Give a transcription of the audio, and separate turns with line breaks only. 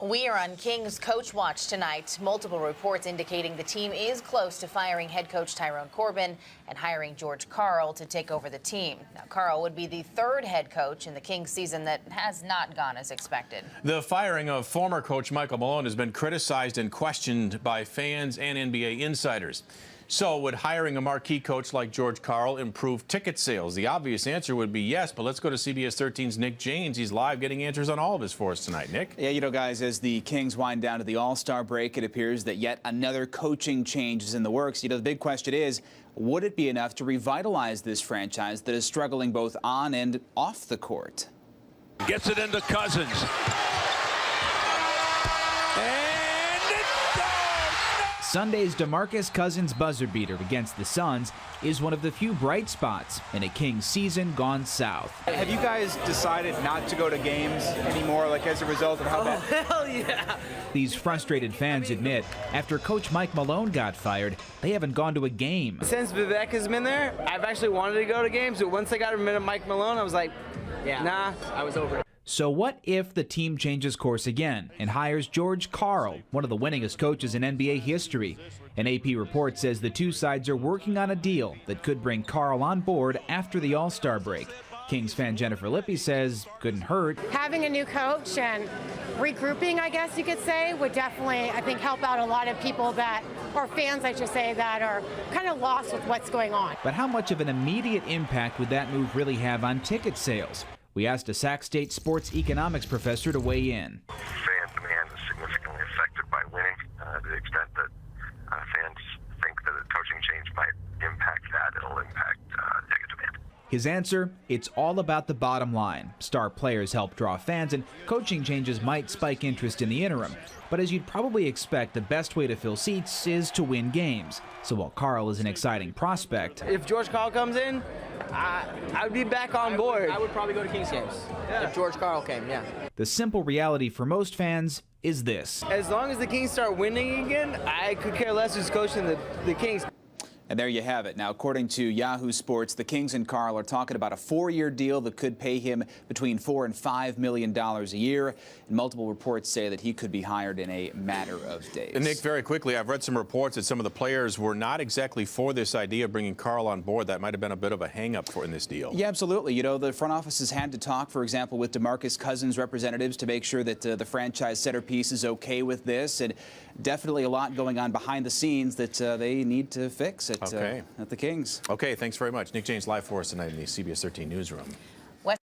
We are on Kings Coach Watch tonight. Multiple reports indicating the team is close to firing head coach Tyrone Corbin and hiring George Karl to take over the team. Now, Karl would be the third head coach in the Kings season that has not gone as expected.
The firing of former coach Michael Malone has been criticized and questioned by fans and NBA insiders. So would hiring a marquee coach like George Karl improve ticket sales? The obvious answer would be yes, but let's go to CBS 13's Nick James. He's live getting answers on all of this for us tonight. Nick?
Yeah, you know, guys, as the Kings wind down to the All-Star break, it appears that yet another coaching change is in the works. You know, the big question is, would it be enough to revitalize this franchise that is struggling both on and off the court?
Gets it into Cousins.
Sunday's DeMarcus Cousins buzzer beater against the Suns is one of the few bright spots in a Kings season gone south.
Have you guys decided not to go to games anymore, like as a result of how bad?
Hell yeah!
These frustrated fans admit after Coach Mike Malone got fired, they haven't gone to a game.
Since Vivek has been there, I've actually wanted to go to games, but once I got rid of Mike Malone, I was like, yeah, nah, I was over it.
So what if the team changes course again and hires George Karl, one of the winningest coaches in NBA history? An AP report says the two sides are working on a deal that could bring Karl on board after the All-Star break. Kings fan Jennifer Lippy says couldn't hurt.
Having a new coach and regrouping, I guess you could say, would definitely, I think, help out a lot of people that, or fans, I should say, that are kind of lost with what's going on.
But how much of an immediate impact would that move really have on ticket sales? We asked a Sac State sports economics professor to weigh in.
Fan demand is significantly affected by winning to the extent that fans think that a coaching change might impact that. It'll impact ticket demand.
His answer, it's all about the bottom line. Star players help draw fans, and coaching changes might spike interest in the interim. But as you'd probably expect, the best way to fill seats is to win games. So while Karl is an exciting prospect,
If George Karl comes in, I would be back on board.
I would probably go to Kings games if George Karl came, yeah.
the simple reality for most fans is this.
As long as the Kings start winning again, I could care less who's coaching the Kings.
And there you have it. Now, according to Yahoo Sports, the Kings and Karl are talking about a 4-year deal that could pay him between $4 and $5 million a year. And multiple reports say that he could be hired in a matter of days.
And Nick, very quickly, I've read some reports that some of the players were not exactly for this idea of bringing Karl on board. That might have been a bit of a hang-up in this deal.
Yeah, absolutely. You know, the front office has had to talk, for example, with DeMarcus Cousins' representatives to make sure that the franchise centerpiece is okay with this. And definitely a lot going on behind the scenes that they need to fix at the Kings.
Okay, thanks very much. Nick James live for us tonight in the CBS 13 newsroom.